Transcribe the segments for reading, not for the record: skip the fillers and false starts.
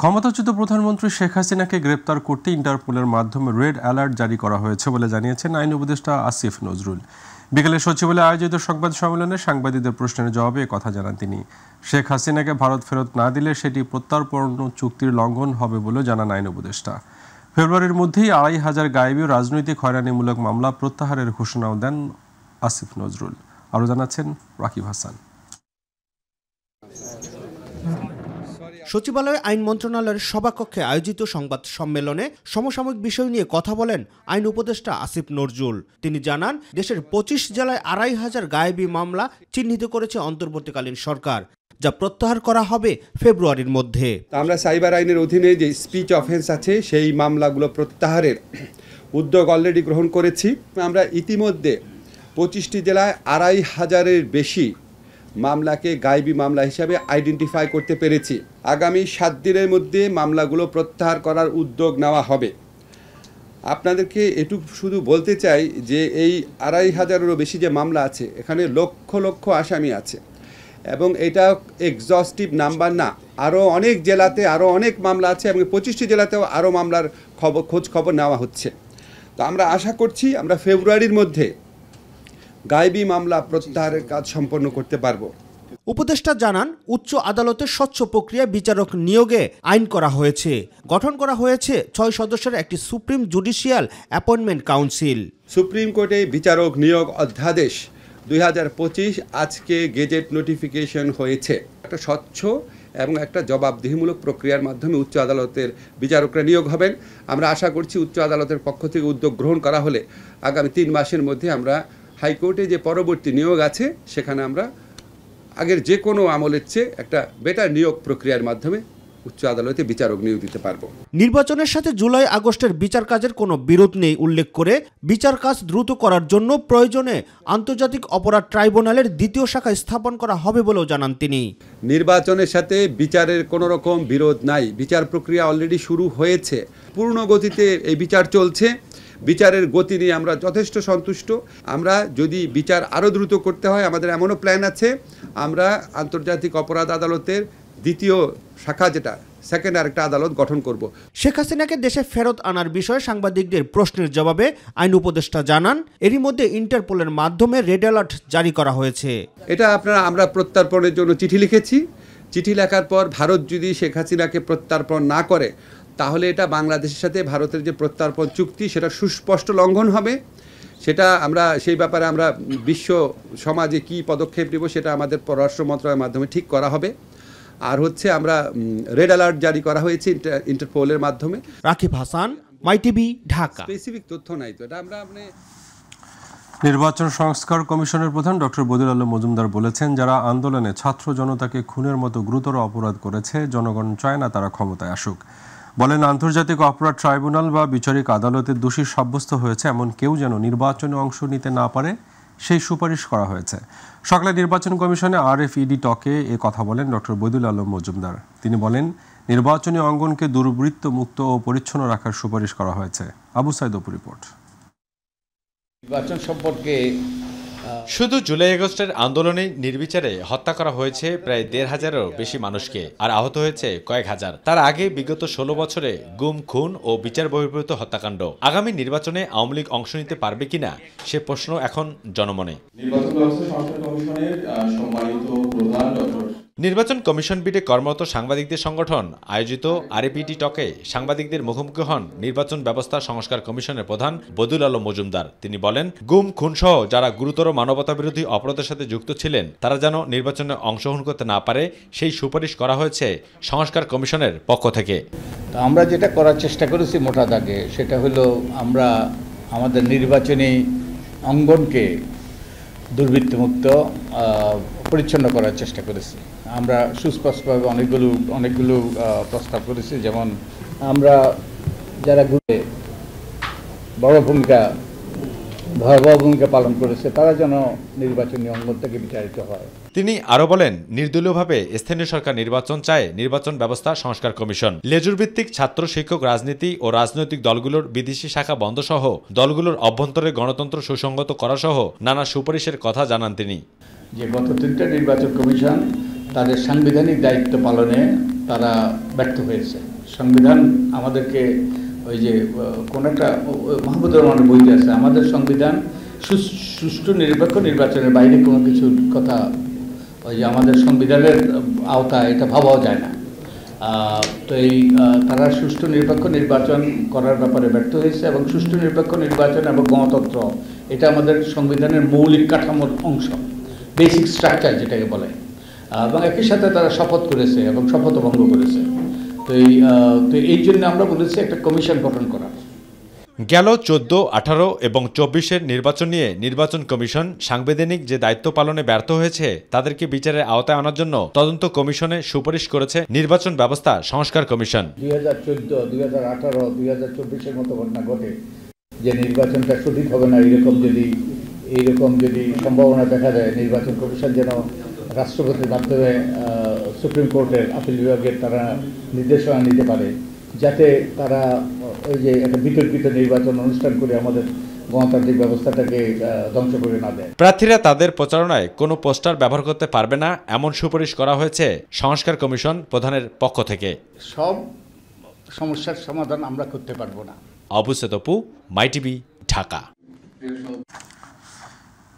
ক্ষমতাচ্যুত প্রধানমন্ত্রী শেখ হাসিনাকে গ্রেপ্তার করতে ইন্টারপোলের মাধ্যমে রেড অ্যালার্ট জারি করা হয়েছে বলে জানিয়েছেন আইন উপদেষ্টা আসিফ নজরুল। বিকেলে সচিবালয়ে আয়োজিত সংবাদ সম্মেলনে সাংবাদিকদের প্রশ্নের জবাবে একথা জানান তিনি। শেখ হাসিনাকে ভারত ফেরত না দিলে সেটি প্রত্যর্পণ চুক্তির লঙ্ঘন হবে বলে জানান আইন উপদেষ্টা। ফেব্রুয়ারির মধ্যেই ২৫০০ গায়েবী রাজনৈতিক হয়রানিমূলক মামলা প্রত্যাহারের ঘোষণাও দেন আসিফ নজরুল। আরও জানাচ্ছেন রাকিব হাসান। সচিবালয় আইন মন্ত্রণালয়ের সভাকক্ষে আয়োজিত সংবাদ সম্মেলনে সমসাময়িক বিষয় নিয়ে কথা বলেন আইন উপদেষ্টা আসিফ নজরুল। তিনি জানান, দেশের ২৫ জেলায় ২৫০০ গায়েবী মামলা চিহ্নিত করেছে অন্তর্বর্তীকালীন সরকার, যা প্রত্যাহার করা হবে ফেব্রুয়ারির মধ্যে। আমরা সাইবার আইনের অধীনে যে স্পিচ অফেন্স আছে সেই মামলাগুলো প্রত্যাহারের উদ্যোগ অলরেডি গ্রহণ করেছি। আমরা ইতিমধ্যে ২৫টি জেলায় ২৫০০-এর বেশি মামলাকে গায়েবী মামলা হিসাবে আইডেন্টিফাই করতে পেরেছি। আগামী ৭ দিনের মধ্যে মামলাগুলো প্রত্যাহার করার উদ্যোগ নেওয়া হবে। আপনাদেরকে এটুকু শুধু বলতে চাই যে এই ২৫০০-এরও বেশি যে মামলা আছে, এখানে লক্ষ লক্ষ আসামি আছে এবং এটা এক্সস্টিভ নাম্বার না। আরও অনেক জেলাতে আরও অনেক মামলা আছে এবং ২৫টি জেলাতেও আরও মামলার খোঁজ খবর নেওয়া হচ্ছে। তো আমরা আশা করছি আমরা ফেব্রুয়ারির মধ্যে গায়েবী মামলা প্রত্যাহারের কাজ সম্পন্ন করতে পারব। উপদেষ্টা জানান, উচ্চ আদালতের স্বচ্ছ প্রক্রিয়া বিচারক নিয়োগে আইন করা হয়েছে। গঠন করা হয়েছে ৬ সদস্যের একটি supreme judicial appointment council. Supreme কোর্টে বিচারক নিয়োগ অধ্যাদেশ ২০২৫ আজকে গেজেট নোটিফিকেশন হয়েছে। একটা স্বচ্ছ এবং একটা জবাবদিহিমূলক প্রক্রিয়ার মাধ্যমে উচ্চ আদালতের বিচারকরা নিয়োগ হবেন। আমরা আশা করছি উচ্চ আদালতের পক্ষ থেকে উদ্যোগ গ্রহণ করা হলে আগামী ৩ মাসের মধ্যে আমরা হাইকোর্টে যে পরবর্তী নিয়োগ আছে সেখানে আমরা আগের যে কোনো আমলের চেয়ে একটা বেটার নিয়োগ প্রক্রিয়ার মাধ্যমে উচ্চ আদালতে বিচারক নিয়োগ দিতে পারবো। নির্বাচনের সাথে জুলাই আগস্টের বিচার কাজের কোনো বিরোধ নেই উল্লেখ করে বিচার কাজ দ্রুত করার জন্য প্রয়োজনে আন্তর্জাতিক অপরাধ ট্রাইব্যুনালের ২য় শাখা স্থাপন করা হবে বলেও জানান তিনি। নির্বাচনের সাথে বিচারের কোনো রকম বিরোধ নাই। বিচার প্রক্রিয়া অলরেডি শুরু হয়েছে, পূর্ণ গতিতে এই বিচার চলছে। বিচারের গতি নিয়ে আমরা যথেষ্ট সন্তুষ্ট। আমরা যদি বিচার আরও দ্রুত করতে হয়, আমাদের এমনও প্ল্যান আছে, আমরা আন্তর্জাতিক অপরাধ আদালতের ২য় শাখা, যেটা সেকেন্ড আরেকটা আদালত গঠন করব। শেখ হাসিনাকে দেশে ফেরত আনার বিষয়ে সাংবাদিকদের প্রশ্নের জবাবে আইন উপদেষ্টা জানান, এরই মধ্যে ইন্টারপোলের মাধ্যমে রেড অ্যালার্ট জারি করা হয়েছে। এটা আমরা প্রত্যর্পণের জন্য চিঠি লিখেছি। চিঠি লেখার পর ভারত যদি শেখ হাসিনাকে প্রত্যর্পণ না করে, তাহলে এটা বাংলাদেশের সাথে ভারতের যে প্রত্যর্পণ চুক্তি সেটা সুস্পষ্ট লঙ্ঘন হবে। সেটা আমরা সেই ব্যাপারে আমরা বিশ্ব সমাজে কি পদক্ষেপ নেব সেটা আমাদের পররাষ্ট্র মন্ত্রণালয়ের মাধ্যমে ঠিক করা হবে। আর হচ্ছে আমরা রেড অ্যালার্ট জারি করা হয়েছে ইন্টারপোলের মাধ্যমে। রাকিব হাসান, মাইটিভি, ঢাকা। স্পেসিফিক তথ্য নাই তো এটা আমরা নির্বাচন সংস্কার কমিশনের প্রধান ডক্টর বদিউল আলম মজুমদার বলেছেন, যারা আন্দোলনে ছাত্র জনতাকে খুনের মতো গুরুতর অপরাধ করেছে, জনগণ চায় না তারা ক্ষমতায় আসুক। বলেন, আন্তর্জাতিক অপরাধ ট্রাইব্যুনাল বা বিচারিক আদালতে দোষী সাব্যস্ত হয়েছে এমন কেউ যেন নির্বাচনে অংশ নিতে না পারে, সেই সুপারিশ করা হয়েছে। সকালে নির্বাচন কমিশনে RFED টকে এ কথা বলেন ডক্টর বদিউল আলম মজুমদার। তিনি বলেন, নির্বাচনী অঙ্গনকে দুর্বৃত্ত মুক্ত ও পরিচ্ছন্ন রাখার সুপারিশ করা হয়েছে। আবু সাইদ অপু রিপোর্ট। নির্বাচন সম্পর্কে শুধু জুলাই আগস্টের আন্দোলনে নির্বিচারে হত্যা করা হয়েছে প্রায় ১৫০০-এরও বেশি মানুষকে, আর আহত হয়েছে কয়েক হাজার। তার আগে বিগত ১৬ বছরে গুম, খুন ও বিচার বহির্ভূত হত্যাকাণ্ড। আগামী নির্বাচনে আওয়ামী লীগ অংশ নিতে পারবে কিনা সে প্রশ্ন এখন জনমনে। নির্বাচন কমিশন বিডে কর্মরত সাংবাদিকদের সংগঠন আয়োজিত RFED টকে সাংবাদিকদের মুখোমুখি হন নির্বাচন ব্যবস্থা সংস্কার কমিশনের প্রধান বদিউল আলম মজুমদার। তিনি বলেন, গুম, খুন সহ যারা গুরুতর মানবতা বিরোধী অপরাধের সাথে যুক্ত ছিলেন তারা যেন নির্বাচনে অংশগ্রহণ করতে না পারে, সেই সুপারিশ করা হয়েছে সংস্কার কমিশনের পক্ষ থেকে। আমরা যেটা করার চেষ্টা করেছি মোটা দাগে, সেটা হলো আমরা আমাদের নির্বাচনী অঙ্গনকে দুর্বৃত্তমুক্ত পরিচ্ছন্ন করার চেষ্টা করেছি। আমরা সুস্পষ্টভাবে অনেকগুলো প্রস্তাব করেছি, যেমন আমরা যারা ঘুরে ভয়াবহ ভূমিকা পালন করেছে তারা যেন নির্বাচনী অঙ্গন থেকে বিচারিত হয়। তিনি আরো বলেন, নির্দলীয়ভাবে স্থানীয় সরকার নির্বাচন চায় নির্বাচন ব্যবস্থা সংস্কার কমিশন। লেজুর ভিত্তিক ছাত্র শিক্ষক রাজনীতি ও রাজনৈতিক দলগুলোর বিদেশি শাখা বন্ধ সহ দলগুলোর অভ্যন্তরে গণতন্ত্র সুসংগত করা সহ নানা সুপারিশের কথা জানান তিনি। যে গত 3টা নির্বাচন কমিশন তাদের সাংবিধানিক দায়িত্ব পালনে তারা ব্যর্থ হয়েছে। সংবিধান আমাদেরকে ওই যে কোন একটা মাহমুদুর রহমানের বইতে আছে, আমাদের সংবিধান সুষ্ঠু নিরপেক্ষ নির্বাচনের বাইরে কোনো কিছুর কথা ওই যে আমাদের সংবিধানের আওতায় এটা ভাবাও যায় না। তো এই তারা সুষ্ঠু নিরপেক্ষ নির্বাচন করার ব্যাপারে ব্যর্থ হয়েছে এবং সুষ্ঠু নিরপেক্ষ নির্বাচন এবং গণতন্ত্র এটা আমাদের সংবিধানের মৌলিক কাঠামোর অংশ, বেসিক স্ট্রাকচার যেটাকে বলে। এবং একই সাথে তারা শপথ করেছে এবং শপথ ভঙ্গ করেছে। তো এই জন্য আমরা বলেছি একটা কমিশন গঠন করা। গেল 14, 18 এবং 24-এর নির্বাচন নিয়ে নির্বাচন কমিশন সাংবিধানিক যে দায়িত্ব পালনে ব্যর্থ হয়েছে তাদেরকে বিচারের আওতায় আনার জন্য তদন্ত কমিশনে সুপারিশ করেছে নির্বাচন ব্যবস্থা সংস্কার কমিশন। 2014, 2018, 2024-এর মতো ঘটনা ঘটে যে নির্বাচনটা সঠিক হবে না, এইরকম যদি সম্ভাবনা দেখা যায়, নির্বাচন কমিশন যেন রাষ্ট্রপতির মাধ্যমে সুপ্রিম কোর্টের আপিল বিভাগের তারা নির্দেশনা নিতে পারে, যাতে তারা ওই যে একটা বিতর্কিত নির্বাচন অনুষ্ঠান করে আমাদের গণতান্ত্রিক ব্যবস্থাটাকে ধ্বংস করে না দেয়। প্রার্থীরা তাদের প্রচারণায় কোনো পোস্টার ব্যবহার করতে পারবে না, এমন সুপারিশ করা হয়েছে সংস্কার কমিশন প্রধানের পক্ষ থেকে। সব সমস্যার সমাধান আমরা করতে পারবো না। অবুসেত অপু, মাইটিভি, ঢাকা।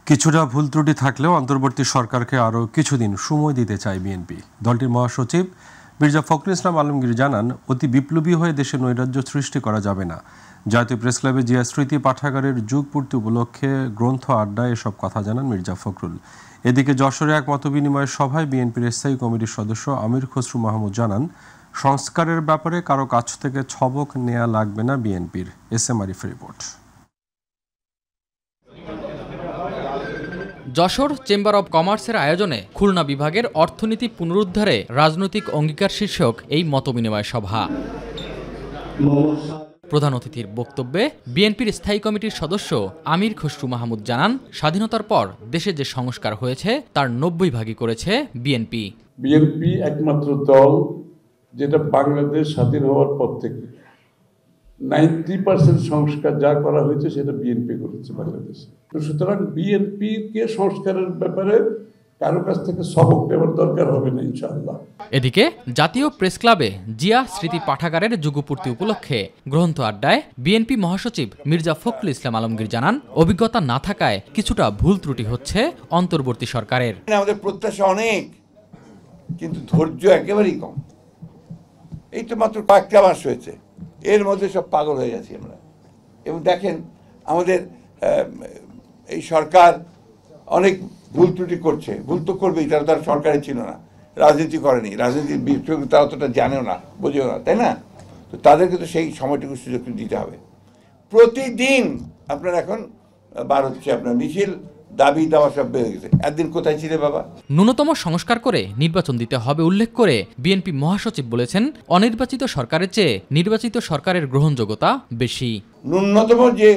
কিছুটা ভুল ত্রুটি থাকলেও অন্তর্বর্তী সরকারকে আরও কিছুদিন সময় দিতে চায় বিএনপি। দলটির মহাসচিব মির্জা ফখরুল ইসলাম আলমগীর জানান, অতি বিপ্লবী হয়ে দেশে নৈরাজ্য সৃষ্টি করা যাবে না। জাতীয় প্রেসক্লাবে জিয়া স্মৃতি পাঠাগারের যুগপূর্তি উপলক্ষে গ্রন্থ আড্ডায় এসব কথা জানান মির্জা ফখরুল। এদিকে যশোরে এক মতবিনিময় সভায় বিএনপির স্থায়ী কমিটির সদস্য আমির খসরু মাহমুদ জানান, সংস্কারের ব্যাপারে কারো কাছ থেকে ছবক নেওয়া লাগবে না বিএনপির। এস.এম. আরিফের রিপোর্ট। যশোর চেম্বার অব কমার্সের আয়োজনে খুলনা বিভাগের অর্থনীতি পুনরুদ্ধারে রাজনৈতিক অঙ্গীকার শীর্ষক এই মতবিনিময় সভা। প্রধান অতিথির বক্তব্যে বিএনপির স্থায়ী কমিটির সদস্য আমির খসরু মাহমুদ জানান, স্বাধীনতার পর দেশে যে সংস্কার হয়েছে তার 90 ভাগই করেছে বিএনপি। বিএনপি একমাত্র দল যেটা বাংলাদেশ স্বাধীন হওয়ার পর থেকে 90% সংস্কার যা করা হয়েছে সেটা বিএনপি করেছে বাংলাদেশে। সুতরাং বিএনপিকে সংস্কারের ব্যাপারে কারো কাছ থেকে সবক নেওয়ার দরকার হবে না ইনশাআল্লাহ। এদিকে জাতীয় প্রেস ক্লাবে জিয়া স্মৃতি পাঠাগারের যুগপূর্তি উপলক্ষে গ্রন্থ আড্ডায় বিএনপি মহাসচিব মির্জা ফখরুল ইসলাম আলমগীর জানান, অভিজ্ঞতা না থাকায় কিছুটা ভুল ত্রুটি হচ্ছে অন্তর্বর্তী সরকারের। আমাদের প্রত্যাশা অনেক, কিন্তু ধৈর্য একেবারেই কম। এই তো মাত্র কয়েকটা মাস হয়েছে, এর মধ্যে সব পাগল হয়ে গেছি আমরা। এবং দেখেন আমাদের এই সরকার অনেক ভুল ত্রুটি করছে, ভুল তো করবেই, তারা তার সরকারে ছিল না, রাজনীতি করেনি, রাজনীতির বিষয় তারা অতটা জানেও না, বোঝেও না, তাই না? তো তাদেরকে তো সেই সময়টুকু সুযোগ দিতে হবে। প্রতিদিন আপনার এখন বার হচ্ছে আপনার মিছিল, দাবি দাওয়া সব বেড়ে গেছে। একদিন কোথায় ছিলে বাবা? ন্যূনতম সংস্কার করে নির্বাচন দিতে হবে উল্লেখ করে বিএনপি মহাসচিব বলেছেন, অনির্বাচিত সরকারের চেয়ে নির্বাচিত সরকারের গ্রহণযোগ্যতা বেশি। ন্যূনতম যে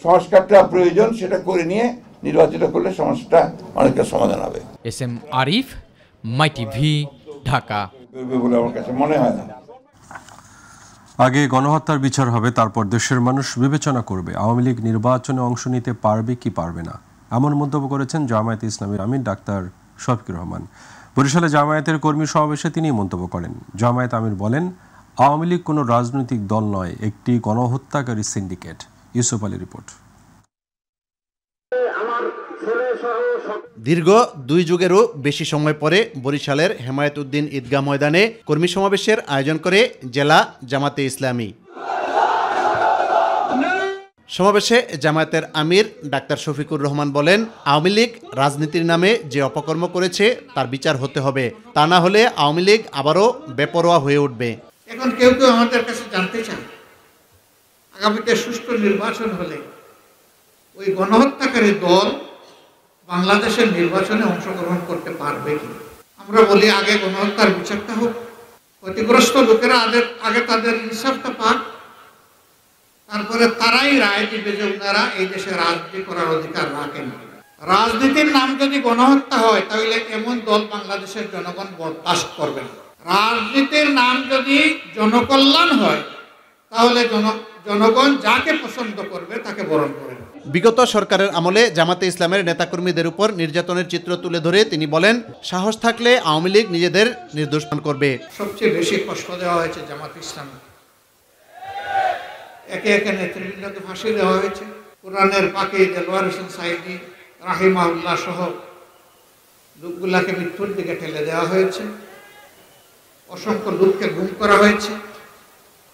সংস্কারটা প্রয়োজন সেটা করে নিয়ে নির্বাচিত করলে সমস্যাটা অনেকটা সমাধান হবে। এস.এম. আরিফ, মাইটিভি, ঢাকা। বলে আমার কাছে মনে হয় না। আগে গণহত্যার বিচার হবে, তারপর দেশের মানুষ বিবেচনা করবে আওয়ামী লীগ নির্বাচনে অংশ নিতে পারবে কি পারবে না, এমন মন্তব্য করেছেন জামায়াতে ইসলামীর আমির ডাক্তার শফিকুর রহমান। বরিশালে জামায়াতের কর্মী সমাবেশে তিনি মন্তব্য করেন। জামায়াত আমির বলেন, আওয়ামী লীগ কোনো রাজনৈতিক দল নয়, একটি গণহত্যাকারী সিন্ডিকেট। ইউসুফ আলী রিপোর্ট। দীর্ঘ 2 যুগেরও বেশি সময় পরে বরিশালের হেমায়েত উদ্দিন ঈদগাহ ময়দানে কর্মী সমাবেশের আয়োজন করে জেলা জামাতে ইসলামী। সমাবেশে জামায়াতের আমির ডাক্তার শফিকুর রহমান বলেন, আওয়ামী লীগ রাজনীতির নামে যে অপকর্ম করেছে তার বিচার হতে হবে, তা না হলে আওয়ামী লীগ আবারও বেপরোয়া হয়ে উঠবে। এখন কেউ কেউ আমাদের কাছে জানতে চান, আগামীতে সুষ্ঠু নির্বাচন হলে ওই গণহত্যাকারী দল বাংলাদেশের নির্বাচনে অংশগ্রহণ করতে পারবে কি? আমরা বলি আগে গণহত্যার বিচারটা হোক, ক্ষতিগ্রস্ত লোকেরা আগে তাদের ইনসাফটা পাক, তারপরে তারাই রায় দিবে যে ওনারা এই দেশে রাজনীতি করার অধিকার রাখেন। রাজনীতির নাম যদি গণহত্যা হয় তাহলে এমন দল বাংলাদেশের জনগণ বরদাস্ত করবে না। রাজনীতির নাম যদি জনকল্যাণ হয় তাহলে জনগণ যাকে পছন্দ করবে তাকে বরণ করে। বিগত সরকারের আমলে জামাতে ইসলামের নেতাকর্মীদের উপর নির্যাতনের চিত্র তুলে ধরে তিনি বলেন, সাহস থাকলে আওয়ামী লীগ নিজেদের নির্দোষ করবে। সবচেয়ে বেশি কষ্ট দেওয়া হয়েছে জামাতে ইসলাম, একে একে নেতৃবৃন্দকে ফাঁসি দেওয়া হয়েছে। কোরআনের পাকে দেলোয়ার হোসেন সাইদি রাহিমাহুল্লাহ সহ লোকগুলাকে মৃত্যুর দিকে ঠেলে দেওয়া হয়েছে। অসংখ্য লোককে গুম করা হয়েছে,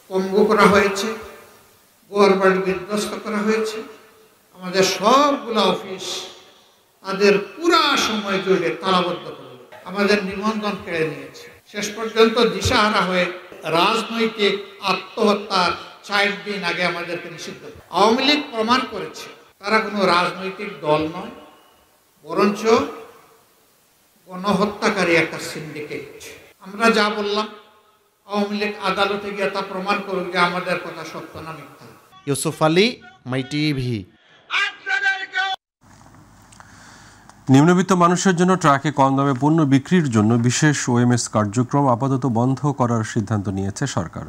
পঙ্গু করা হয়েছে, ঘর বাড়ি বিধ্বস্ত করা হয়েছে। আমাদের সবগুলা অফিস তাদের পুরা সময় জুড়ে তালাবদ্ধ করে আমাদের নিবন্ধন কেড়ে নিয়েছে। শেষ পর্যন্ত দিশাহারা হয়ে রাজনৈতিক আত্মহত্যার 4 দিন আগে আমাদেরকে নিষিদ্ধ। আওয়ামী লীগ প্রমাণ করেছে তারা কোনো রাজনৈতিক দল নয়, বরঞ্চ গণহত্যাকারী একটা সিন্ডিকেট। আমরা যা বললাম আওয়ামী লীগ আদালতে গিয়ে তা প্রমাণ করুক যে আমাদের কথা সত্য না মিথ্যা। ইউসুফ আলী, মাই টিভি। নিম্নবিত্ত মানুষের জন্য ট্রাকে কম দামে পণ্য বিক্রির জন্য বিশেষ ওএমএস কার্যক্রম আপাতত বন্ধ করার সিদ্ধান্ত নিয়েছে সরকার।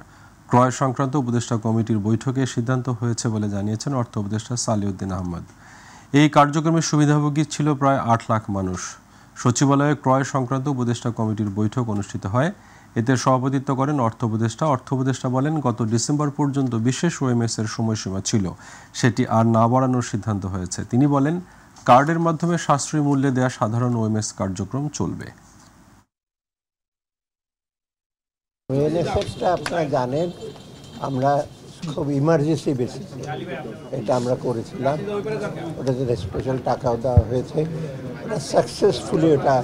ক্রয় সংক্রান্ত উপদেষ্টা কমিটির বৈঠকে সিদ্ধান্ত হয়েছে বলে জানিয়েছেন অর্থ উপদেষ্টা সালেউদ্দিন আহমদ। এই কার্যক্রমের সুবিধাভোগী ছিল প্রায় 8 লাখ মানুষ। সচিবালয়ে ক্রয় সংক্রান্ত উপদেষ্টা কমিটির বৈঠক অনুষ্ঠিত হয়। এতে সভাপতিত্ব করেন অর্থ উপদেষ্টা বলেন, গত ডিসেম্বর পর্যন্ত বিশেষ ওএমএস এর সময়সীমা ছিল, সেটি আর না বাড়ানোর সিদ্ধান্ত হয়েছে। তিনি বলেন, কার্ডের মাধ্যমে সাশ্রয়ী মূল্যে দেয়া সাধারণ ওএমএস কার্যক্রম চলবে। ওএমএসটা আপনারা জানেন, আমরা খুব ইমার্জেন্সি বেসিসে এটা আমরা করেছিলাম। ওটাতে স্পেশাল টাকাও দেওয়া হয়েছে। ওটা সাকসেসফুলি ওটা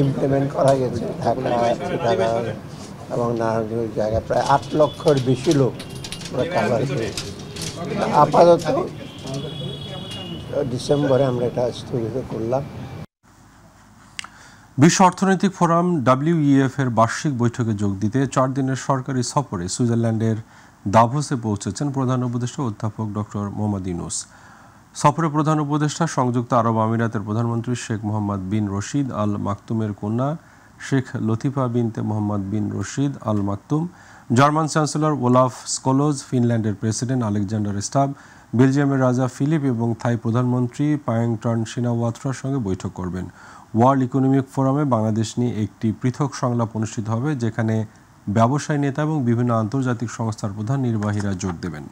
ইমপ্লিমেন্ট করা গেছে ঢাকা এবং নারায়ণগঞ্জ জায়গায় প্রায় 8 লক্ষের বেশি লোক আমরা কাভার করেছি। আপাতত ডিসেম্বরে আমরা এটা স্থগিত করলাম। বিশ্ব অর্থনৈতিক ফোরাম WEF এর বার্ষিক বৈঠকে যোগ দিতে 4 দিনের সরকারি সফরে সুইজারল্যান্ডের দাভোসে পৌঁছেছেন প্রধান উপদেষ্টা অধ্যাপক ডক্টর মোহাম্মদ ইউনূস। সফরে প্রধান উপদেষ্টা সংযুক্ত আরব আমিরাতের প্রধানমন্ত্রী শেখ মোহাম্মদ বিন রশিদ আল মাকতুমের কন্যা Sheikh Latifa bint Mohammed bin Rashid Al Maktoum, German chancellor Olaf Scholz, ফিনল্যান্ডের প্রেসিডেন্ট আলেকজান্ডার স্টাব, বেলজিয়ামের রাজা ফিলিপ এবং থাই প্রধানমন্ত্রী পায়েংটন সিনাওয়াত্রার সঙ্গে বৈঠক করবেন। ওয়ার্ল্ড ইকোনমিক ফোরামে বাংলাদেশ নিয়ে একটি পৃথক সংলাপ অনুষ্ঠিত হবে, যেখানে ব্যবসায়ী নেতা এবং বিভিন্ন আন্তর্জাতিক সংস্থার প্রধান নির্বাহীরা যোগ দেবেন।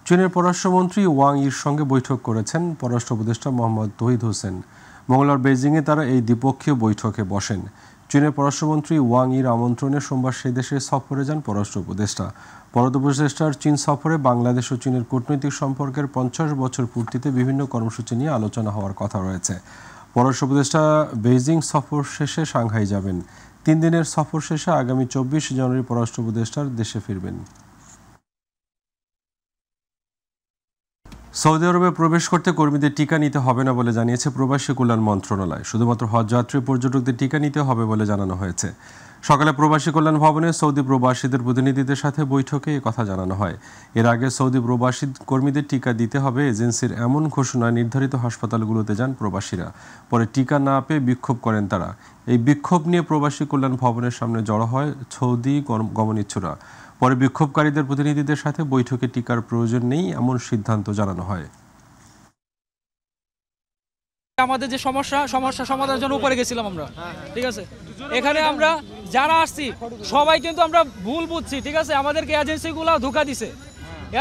চীনের পররাষ্ট্রমন্ত্রী ওয়াং ইর সঙ্গে বৈঠক করেছেন পররাষ্ট্র উপদেষ্টা মোহাম্মদ তৌহিদ হোসেন। মঙ্গলবার বেইজিংয়ে তারা এই দ্বিপক্ষীয় বৈঠকে বসেন। চীনের পররাষ্ট্রমন্ত্রী ওয়াং ইর আমন্ত্রণে সোমবার সেই দেশে সফরে যান পররাষ্ট্র উপদেষ্টা। পররাষ্ট্র উপদেষ্টার চীন সফরে বাংলাদেশ ও চীনের কূটনৈতিক সম্পর্কের 50 বছর পূর্তিতে বিভিন্ন কর্মসূচি নিয়ে আলোচনা হওয়ার কথা রয়েছে। পররাষ্ট্র উপদেষ্টা বেইজিং সফর শেষে সাংহাই যাবেন। 3 দিনের সফর শেষে আগামী 24 জানুয়ারি পররাষ্ট্র উপদেষ্টার দেশে ফিরবেন। সৌদি আরবে প্রবেশ করতে কর্মীদের টিকা নিতে হবে না বলে জানিয়েছে প্রবাসী কল্যাণ মন্ত্রণালয়। শুধুমাত্র হজযাত্রী পর্যটকদের টিকা নিতে হবে বলে জানানো হয়েছে। সকালে প্রবাসী কল্যাণ ভবনে সৌদি প্রবাসীদের প্রতিনিধিদের সাথে বৈঠকে এই কথা জানানো হয়। এর আগে সৌদি প্রবাসী কর্মীদের টিকা দিতে হবে এজেন্সির এমন ঘোষণা নির্ধারিত হাসপাতালগুলোতে যান প্রবাসীরা। পরে টিকা না পেয়ে বিক্ষোভ করেন তারা। এই বিক্ষোভ নিয়ে প্রবাসী কল্যাণ ভবনের সামনে জড়ো হয় সৌদি গমনিচ্ছুরা। পরে বিক্ষোভকারীদের প্রতিনিধিদের সাথে বৈঠকে টিকার প্রয়োজন নেই এমন সিদ্ধান্ত জানানো হয়। আমাদের যে সমস্যা সমাধানের জন্য উপরে গেছিলাম আমরা, ঠিক আছে। এখানে আমরা যারা আসছি সবাই কিন্তু আমরা ভুল বুঝছি, ঠিক আছে। আমাদেরকে এজেন্সিগুলো ধোঁকা দিছে,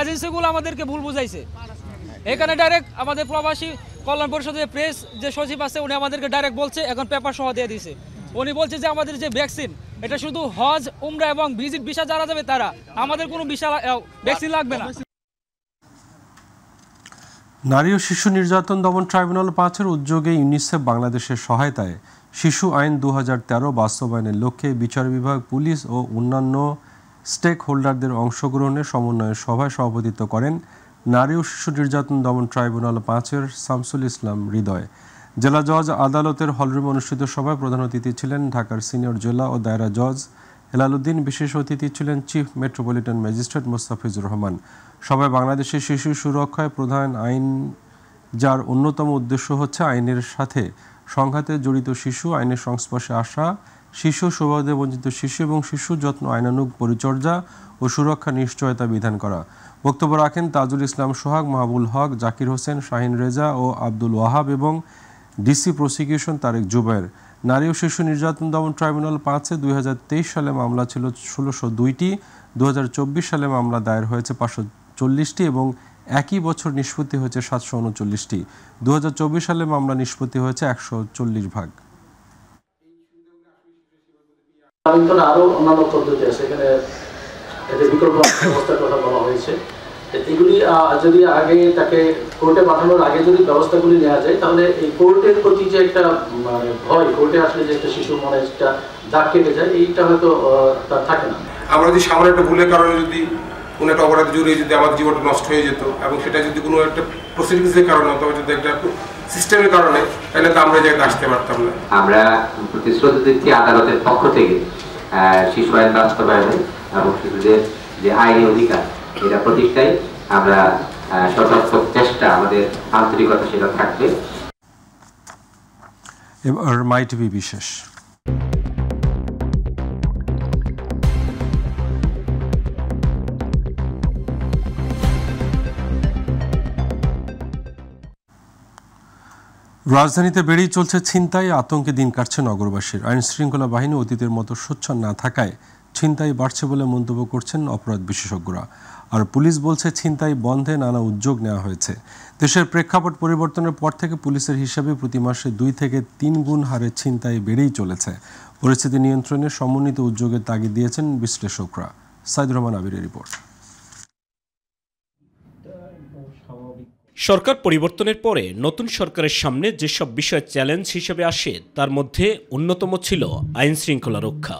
এজেন্সিগুলো আমাদেরকে ভুল বুঝাইছে। এখানে ডাইরেক্ট আমাদের প্রবাসী কল্যাণ পরিষদের প্রেস যে সচিব আছে উনি আমাদেরকে ডাইরেক্ট বলছে, এখন পেপার সহ দিয়ে দিয়েছে। উনি বলছে যে আমাদের যে ভ্যাকসিন এটা শুধু হজ, উমরা এবং ভিজিট ভিসা যারা যাবে তারা, আমাদের কোনো ভ্যাকসিন লাগবে না। নারী ও শিশু নির্যাতন দমন ট্রাইব্যুনাল 5-এর উদ্যোগে ইউনিসেফ বাংলাদেশের সহায়তায় শিশু আইন 2013 বাস্তবায়নের লক্ষ্যে বিচার বিভাগ, পুলিশ ও অন্যান্য স্টেক হোল্ডারদের অংশগ্রহণে সমন্বয়ের সভায় সভাপতিত্ব করেন নারী ও শিশু নির্যাতন দমন ট্রাইব্যুনাল 5-এর শামসুল ইসলাম হৃদয়। জেলা জজ আদালতের হলরুমে অনুষ্ঠিত সভায় প্রধান অতিথি ছিলেন ঢাকার সিনিয়র জেলা ও দায়রা জজ হেলালুদ্দিন। বিশেষ অতিথি ছিলেন chief metropolitan magistrate Mostafizur Rahman. সভায় বাংলাদেশের শিশু সুরক্ষায় প্রধান আইন, যার অন্যতম উদ্দেশ্য হচ্ছে আইনের সাথে সংঘাতে জড়িত শিশু আইনের সংস্পর্শে আসা শিশু সুবাদে বঞ্চিত শিশু এবং শিশু যত্ন আইনানুগ পরিচর্যা ও সুরক্ষা নিশ্চয়তা বিধান করা। বক্তব্য রাখেন তাজুল ইসলাম সোহাগ, মাহবুল হক, জাকির হোসেন, শাহিন রেজা ও আব্দুল ওয়াহাব এবং ডিসি প্রসিকিউশন তারেক জুবায়ের। নারী ও শিশু নির্যাতন দমন ট্রাইব্যুনাল 5-এ 2023 সালে মামলা ছিল 1602টি, 2024 সালে মামলা দায়ের হয়েছে 540টি এবং একই বছর নিষ্পত্তি হয়েছে 739টি। 2024 সালে মামলা নিষ্পত্তি হয়েছে 140 ভাগ। আরো অন্যান্য পদ্ধতি আছে, এখানে বিকল্প ব্যবস্থার কথা বলা হয়েছে। এগুলি যদি আগে তাকে কোর্টে পাঠানোর আগে যদি ব্যবস্থাগুলি নেওয়া যায়, তাহলে এই কোর্টের প্রতি যে একটা মানে ভয়, কোর্টে আসলে যে একটা শিশুর মনে একটা দাগ কেটে যায়, এইটা হয়তো তার থাকে না। আমরা যদি সামান্য একটা ভুলের কারণে যদি কোনো একটা অপরাধ জড়িয়ে যদি আমাদের জীবনটা নষ্ট হয়ে যেত এবং সেটা যদি কোনো একটা প্রসিডিংসের কারণে অথবা যদি একটা সিস্টেমের কারণে, তাহলে তো আমরা জায়গায় আসতে পারতাম না। আমরা প্রতিশ্রুতি দিচ্ছি আদালতের পক্ষ থেকে শিশু আইন বাস্তবায়নে এবং শিশুদের যে আইনি অধিকার এটা প্রতিষ্ঠায় আমরা সর্বাত্মক চেষ্টা, আমাদের আন্তরিকতা সেটা থাকবে। এবার মাই টিভি বিশেষ। রাজধানীতে বেড়েই চলছে ছিনতাই, আতঙ্কে দিন কাটছে নগরবাসীর। আইন শৃঙ্খলা বাহিনী অতীতের মতো সোচ্চার না থাকায় ছিনতাই বাড়ছে বলে মন্তব্য করছেন অপরাধ বিশেষজ্ঞরা। আর পুলিশ বলছে ছিনতাই বন্ধে নানা উদ্যোগ নেওয়া হয়েছে। দেশের প্রেক্ষাপট পরিবর্তনের পর থেকে পুলিশের হিসাবে প্রতি মাসে 2 থেকে 3 গুণ হারে ছিনতাই বেড়েই চলেছে। পরিস্থিতি নিয়ন্ত্রণে সমন্বিত উদ্যোগের তাগিদ দিয়েছেন বিশ্লেষকরা। সাইদুর রহমান আবিরের রিপোর্ট। সরকার পরিবর্তনের পরে নতুন সরকারের সামনে যেসব বিষয় চ্যালেঞ্জ হিসেবে আসে, তার মধ্যে অন্যতম ছিল আইন শৃঙ্খলা রক্ষা।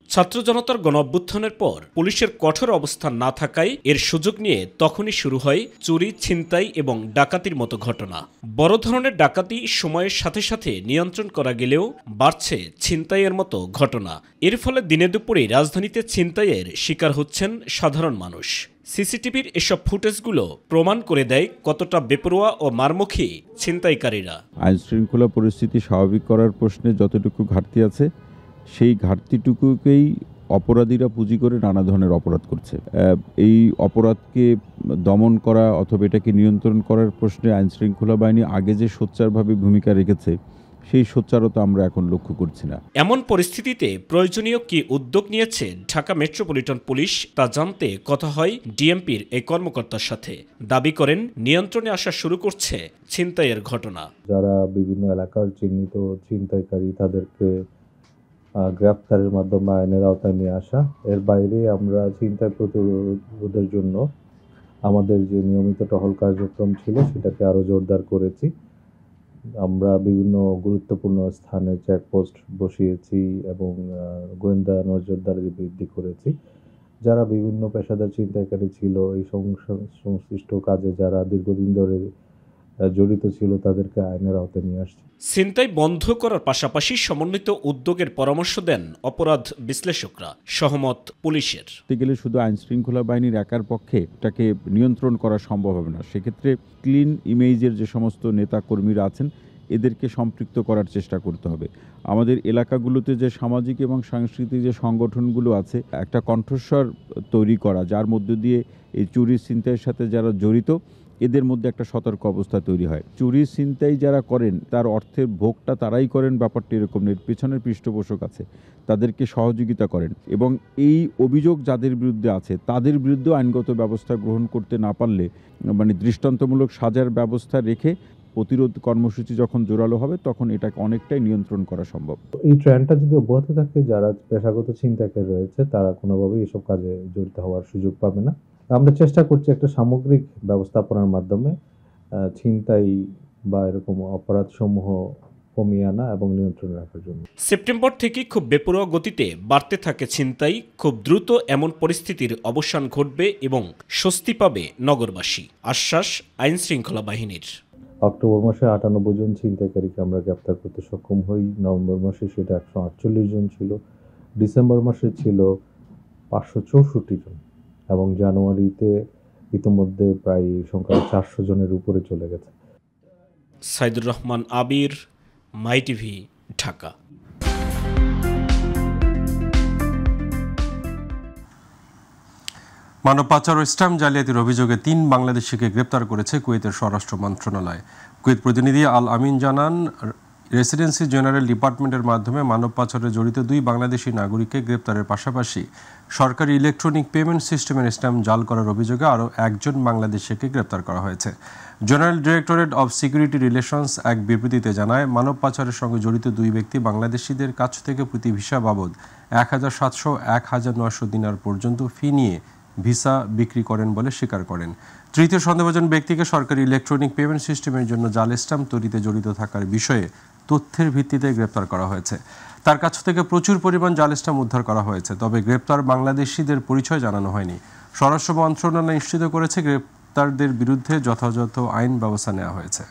ছাত্র জনতার গণঅভ্যুত্থানের পর পুলিশের কঠোর অবস্থান না থাকায় এর সুযোগ নিয়ে তখনই শুরু হয় চুরি, ছিনতাই এবং ডাকাতির মতো ঘটনা। বড় ধরনের ডাকাতি সময়ের সাথে সাথে নিয়ন্ত্রণ করা গেলেও বাড়ছে ছিনতাইয়ের মতো ঘটনা। এর ফলে দিনে দুপুরে রাজধানীতে ছিনতাইয়ের শিকার হচ্ছেন সাধারণ মানুষ। সিসিটিভির এসব ফুটেজগুলো প্রমাণ করে দেয় কতটা বেপরোয়া ও মারমুখী ছিনতাইকারীরা। আইন শৃঙ্খলা পরিস্থিতি স্বাভাবিক করার প্রশ্নে যতটুকু ঘাটতি আছে, সেই ঘাটতিটুকুকেই অপরাধীরা পুঁজি করে নানা ধরনের অপরাধ করছে। এই অপরাধকে দমন করা অথবা এটাকে নিয়ন্ত্রণ করার প্রশ্নে আইন শৃঙ্খলা বাহিনী আগে যে সোচ্চারভাবে ভূমিকা রেখেছে, সেই সোচ্চারতা আমরা এখন লক্ষ্য করছি না। এমন পরিস্থিতিতে প্রয়োজনীয় কি উদ্যোগ নিয়েছে ঢাকা মেট্রোপলিটন পুলিশ, তা জানতে কথা হয় ডিএমপির এই কর্মকর্তার সাথে। দাবি করেন নিয়ন্ত্রণে আসা শুরু করছে ছিনতাইয়ের ঘটনা। যারা বিভিন্ন এলাকার চিহ্নিত ছিনতাইকারী, তাদেরকে গ্রেফতারের মাধ্যমে আইনের আওতায় নিয়ে আসা। এর বাইরে আমরা ছিনতাই প্রতিরোধের জন্য আমাদের যে নিয়মিত টহল কার্যক্রম ছিল, সেটাকে আরও জোরদার করেছি। আমরা বিভিন্ন গুরুত্বপূর্ণ স্থানে চেকপোস্ট বসিয়েছি এবং গোয়েন্দা নজরদারি বৃদ্ধি করেছি। যারা বিভিন্ন পেশাদার ছিনতাইকারী ছিল, এই সংশ্লিষ্ট কাজে যারা দীর্ঘদিন ধরে জড়িত ছিল, তাদেরকে আইনের আওতায় নিয়ে আসছে। ছিনতাই বন্ধ করার পাশাপাশি সমন্বিত উদ্যোগের পরামর্শ দেন অপরাধ বিশ্লেষকরা। সহমত পুলিশের। গেলে শুধু আইন শৃঙ্খলা বাহিনীর একার পক্ষে এটাকে নিয়ন্ত্রণ করা সম্ভব হবে না। সেক্ষেত্রে ক্লিন ইমেজের যে সমস্ত নেতা কর্মীরা আছেন, এদেরকে সম্পৃক্ত করার চেষ্টা করতে হবে। আমাদের এলাকাগুলোতে যে সামাজিক এবং সাংস্কৃতিক যে সংগঠনগুলো আছে, একটা কণ্ঠস্বর তৈরি করা, যার মধ্য দিয়ে এই চুরি ছিনতাইয়ের সাথে যারা জড়িত, এদের মধ্যে একটা সতর্ক অবস্থা তৈরি হয়। চুরি ছিনতাই যারা করেন, তার অর্থের ভোগটা তারাই করেন, ব্যাপারটা এরকম নেই। পেছনের পৃষ্ঠপোষক আছে, তাদেরকে সহযোগিতা করেন এবং এই অভিযোগ যাদের বিরুদ্ধে আছে, তাদের বিরুদ্ধে আইনগত ব্যবস্থা গ্রহণ করতে না পারলে, মানে দৃষ্টান্তমূলক সাজার ব্যবস্থা রেখে প্রতিরোধ কর্মসূচি যখন জোরালো হবে, তখন এটাকে অনেকটাই নিয়ন্ত্রণ করা সম্ভব। এই ট্রেন্ডটা যদি অব্যাহত থাকে, যারা পেশাগত ছিনতাইকারী রয়েছে, তারা কোনোভাবেই এসব কাজে জড়িত হওয়ার সুযোগ পাবে না। আমরা চেষ্টা করছি একটা সামগ্রিক ব্যবস্থাপনার মাধ্যমে ছিনতাই বা এরকম অপরাধ সমূহ কমিয়ে আনা এবং নিয়ন্ত্রণে রাখার জন্য। সেপ্টেম্বর থেকে খুব বেপরোয়া গতিতে বাড়তে থাকে ছিনতাই। খুব দ্রুত এমন পরিস্থিতির অবসান ঘটবে এবং স্বস্তি পাবে নগরবাসী, আশ্বাস আইন শৃঙ্খলা বাহিনীর। অক্টোবর মাসে 98 জন ছিনতাইকারীকে আমরা গ্রেপ্তার করতে সক্ষম হই। নভেম্বর মাসে সেটা 148 জন ছিল। ডিসেম্বর মাসে ছিল 564 জন এবং জানুয়ারিতে ইতিমধ্যে প্রায় সংখ্যা 400 জনের উপরে চলে গেছে। সাইদুর রহমান আবির, মাই টিভি, ঢাকা। মানব পাচার ও স্ট্যাম্প জালিয়াতির অভিযোগে ৩ বাংলাদেশিকে গ্রেপ্তার করেছে কুয়েতের স্বরাষ্ট্র মন্ত্রণালয়। কুয়েত প্রতিনিধি আল আমিন জানান, রেসিডেন্সি জেনারেল ডিপার্টমেন্টের মাধ্যমে মানব পাচারে জড়িত 2 বাংলাদেশি নাগরিককে গ্রেপ্তারের পাশাপাশি সরকারি ইলেকট্রনিক পেমেন্ট সিস্টেমের স্ট্যাম্প জাল করার অভিযোগে আরও একজন বাংলাদেশিকে গ্রেপ্তার করা হয়েছে। General directorate of security relations এক বিবৃতিতে জানায়, মানব পাচারের সঙ্গে জড়িত 2 ব্যক্তি বাংলাদেশিদের কাছ থেকে প্রতি ভিসা বাবদ 1,700-1,900 দিনার পর্যন্ত ফি নিয়ে ভিসা বিক্রি করেন বলে স্বীকার করেন। তৃতীয় সন্দেহভাজন ব্যক্তিকে সরকারি ইলেকট্রনিক পেমেন্ট সিস্টেমের জন্য জাল স্ট্যাম্প তৈরিতে জড়িত থাকার বিষয়ে তথ্যের ভিত্তিতে গ্রেপ্তার করা হয়েছে। তার কাছ থেকে প্রচুর পরিমাণ জাল স্ট্যাম্প উদ্ধার করা হয়েছে, তবে গ্রেপ্তার বাংলাদেশিদের পরিচয় জানানো হয়নি। স্বরাষ্ট্র মন্ত্রণালয় নিশ্চিত করেছে গ্রেপ্তারদের বিরুদ্ধে যথাযথ আইন ব্যবস্থা নেওয়া হয়েছে।